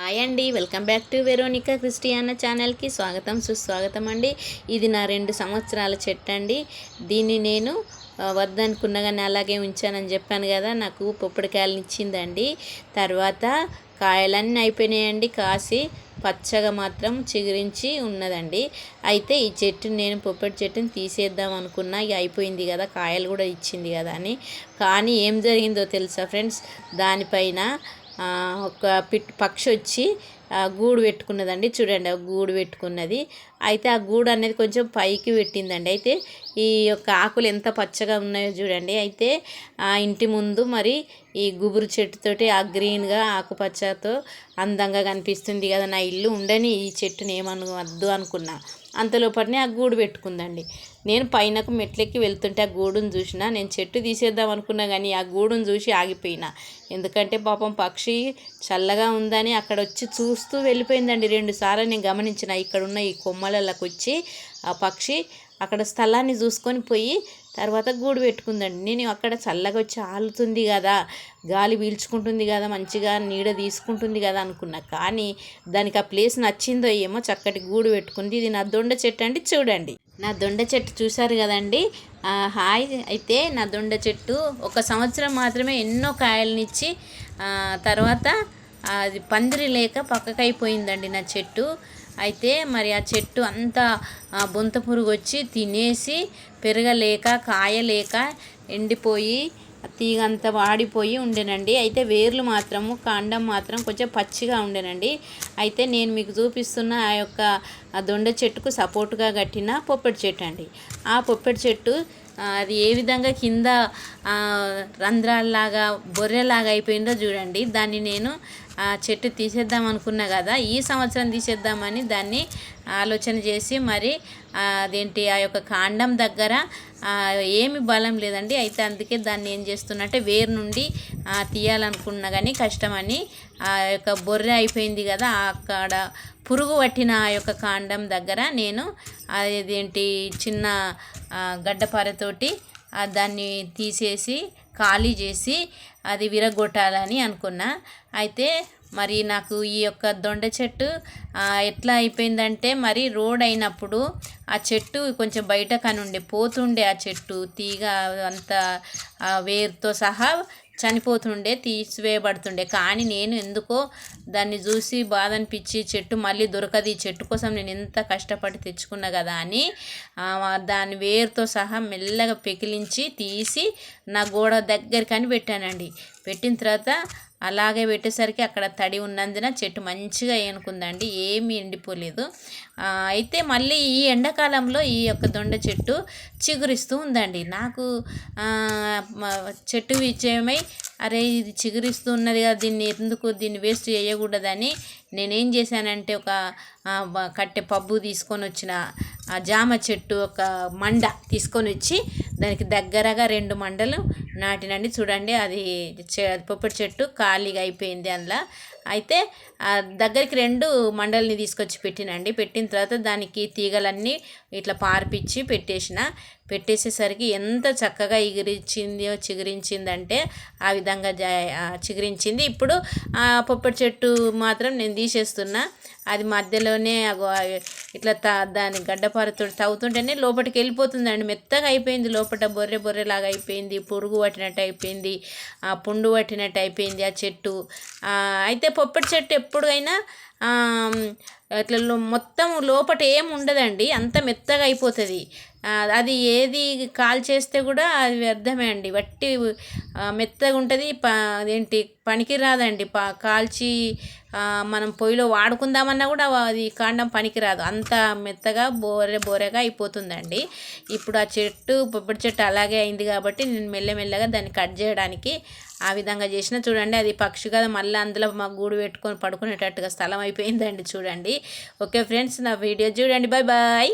Hi అండి, welcome back to Veronica Christiana ఛానల్కి స్వాగతం సుస్వాగతం అండి. ఇది నా 2 సంవత్సరాల చెట్టు అండి. దీన్ని నేను వద్దనుకున్నా కానీ అలాగే ఉంచానని చెప్పాను కదా, నాకు పొప్పడికాయలను ఇచ్చిందండి. తర్వాత కాయలన్నీ అయిపోయినాయండి, కాసి పచ్చగా మాత్రం చిగురించి ఉన్నదండి. అయితే ఈ చెట్టుని నేను పొప్పడి చెట్టుని తీసేద్దాం అనుకున్నా, ఇక అయిపోయింది కదా, కాయలు కూడా ఇచ్చింది కదా అని. కానీ ఏం జరిగిందో తెలుసా ఫ్రెండ్స్, దానిపైన ఒక పక్షి వచ్చి గూడు పెట్టుకున్నదండి. చూడండి, గూడు పెట్టుకున్నది. అయితే ఆ గూడు అనేది కొంచెం పైకి పెట్టిందండి. అయితే ఈ యొక్క ఆకులు ఎంత పచ్చగా ఉన్నాయో చూడండి. అయితే ఆ ఇంటి ముందు మరి ఈ గుబురు చెట్టుతోటి ఆ గ్రీన్గా ఆకుపచ్చతో అందంగా కనిపిస్తుంది కదా నా ఇల్లు. ఉండని ఈ చెట్టుని వద్దు అనుకున్నా, అంతలోపటినే ఆ గూడు పెట్టుకుందండి. నేను పైనకు మెట్లెక్కి వెళ్తుంటే ఆ గూడును చూసిన, నేను చెట్టు తీసేద్దాం అనుకున్నా కానీ ఆ గూడును చూసి ఆగిపోయినా. ఎందుకంటే పాపం పక్షి చల్లగా ఉందని అక్కడ వచ్చి చూస్తూ వెళ్ళిపోయిందండి. 2 సార్లు నేను గమనించిన. ఇక్కడ ఉన్న ఈ కొమ్మలలోకి వచ్చి ఆ పక్షి అక్కడ స్థలాన్ని చూసుకొని పోయి తర్వాత గూడు పెట్టుకుందండి. నేను అక్కడ చల్లగా వచ్చి ఆలుతుంది కదా, గాలి పీల్చుకుంటుంది కదా, మంచిగా నీడ తీసుకుంటుంది కదా అనుకున్నా. కానీ దానికి ఆ ప్లేస్ నచ్చిందో ఏమో, చక్కటి గూడు పెట్టుకుంది. ఇది నా దొండ చెట్టు అండి. చూడండి, నా దొండ చెట్టు చూశారు కదండి. హాయ్. అయితే నా దొండ చెట్టు 1 సంవత్సరం మాత్రమే ఎన్నో కాయలనిచ్చి తర్వాత అది పందిరి లేక పక్కకైపోయిందండి నా చెట్టు. అయితే మరి ఆ చెట్టు అంతా బొంత పురుగు వచ్చి తినేసి పెరగలేక కాయలేక ఎండిపోయి తీగ అంతా వాడిపోయి ఉండేనండి. అయితే వేర్లు మాత్రము, కాండం మాత్రం కొంచెం పచ్చిగా ఉండేనండి. అయితే నేను మీకు చూపిస్తున్న ఆ యొక్క దొండ చెట్టుకు సపోర్టుగా కట్టిన పొప్పటి చెట్టు అండి. ఆ పొప్పటి చెట్టు అది ఏ విధంగా కింద రంధ్రాల్లాగా బొర్రెలాగా అయిపోయిందో చూడండి. దాన్ని నేను చెట్టు తీసేద్దాం అనుకున్నా కదా, ఈ సంవత్సరం తీసేద్దామని దాన్ని ఆలోచన చేసి మరి అదేంటి ఆ యొక్క కాండం దగ్గర ఏమి బలం లేదండి. అయితే అందుకే దాన్ని ఏం చేస్తున్నట్టే వేరు నుండి తీయాలనుకున్నా కానీ కష్టమని ఆ యొక్క బొర్రె అయిపోయింది కదా, అక్కడ పురుగు పట్టిన ఆ యొక్క కాండం దగ్గర నేను అదేంటి చిన్న గడ్డపారతోటి దాన్ని తీసేసి ఖాళీ చేసి అది విరగొట్టాలని అనుకున్నా. అయితే మరి నాకు ఈ యొక్క దొండ చెట్టు ఎట్లా అయిపోయిందంటే, మరి రోడ్ అయినప్పుడు ఆ చెట్టు కొంచెం బయట కనుండే పోతుండే, ఆ చెట్టు తీగ అంతా వేరుతో సహా చనిపోతుండే, తీసివేయబడుతుండే. కానీ నేను ఎందుకో దాన్ని చూసి బాధ అనిపించి చెట్టు మళ్ళీ దొరకదు, ఈ చెట్టు కోసం నేను ఎంత కష్టపడి తెచ్చుకున్నా కదా అని దాన్ని వేరుతో సహా మెల్లగా పెకిలించి తీసి నా గోడ దగ్గరికి పెట్టానండి. పెట్టిన తర్వాత అలాగే పెట్టేసరికి అక్కడ తడి ఉన్నందున చెట్టు మంచిగా ఏనుకుందండి, ఏమీ ఎండిపోలేదు. అయితే మళ్ళీ ఈ ఎండాకాలంలో ఈ యొక్క దొండ చెట్టు చిగురిస్తూ ఉందండి. నాకు చెట్టు విజయమై అరే ఇది చిగురిస్తూ ఉన్నది కదా, దీన్ని వేస్ట్ చేయకూడదని నేనేం చేశానంటే ఒక కట్టె పబ్బు తీసుకొని వచ్చిన జామ చెట్టు ఒక మండ తీసుకొని వచ్చి దానికి దగ్గరగా 2 మండలు నాటినండి. చూడండి, అది పొప్పటి చెట్టు ఖాళీగా అయిపోయింది అందులో. అయితే దగ్గరికి 2 మండల్ని తీసుకొచ్చి పెట్టినండి. పెట్టిన తర్వాత దానికి తీగలన్నీ ఇట్లా పార్పిచ్చి పెట్టేసేసరికి ఎంత చక్కగా చిగురించిందంటే ఆ విధంగా చిగురించింది. ఇప్పుడు పొప్పటి చెట్టు మాత్రం నేను తీసేస్తున్నా. అది మధ్యలోనే ఇట్లా దాని గడ్డపారతో తవ్వుతుంటేనే లోపలికి వెళ్ళిపోతుందండి. మెత్తగా అయిపోయింది, లోపల బొర్రెలాగా అయిపోయింది, పురుగు పట్టినట్టు అయిపోయింది, పుండు పట్టినట్టు అయిపోయింది ఆ చెట్టు. అయితే పొప్పటి చెట్టు ఎప్పుడైనా ఇట్లా మొత్తం లోపల ఏమి ఉండదండి, అంత మెత్తగా అయిపోతుంది. అది ఏది కాల్ చేస్తే కూడా అది వ్యర్థమే అండి, వట్టి మెత్తగా ఉంటుంది. అదేంటి పనికి రాదండి, కాల్చి మనం పొయ్యిలో వాడుకుందామన్నా కూడా అది కాండం పనికిరాదు, అంత మెత్తగా బోరెగా అయిపోతుందండి. ఇప్పుడు ఆ పొప్పటి చెట్టు అలాగే అయింది కాబట్టి నేను మెల్లమెల్లగా దాన్ని కట్ చేయడానికి ఆ విధంగా చేసిన. చూడండి, అది పక్షి కదా, మళ్ళీ అందులో మా గూడు పెట్టుకొని పడుకునేటట్టుగా స్థలం అయిపోయిందండి. చూడండి. ఓకే ఫ్రెండ్స్, నా వీడియో చూడండి. Bye bye.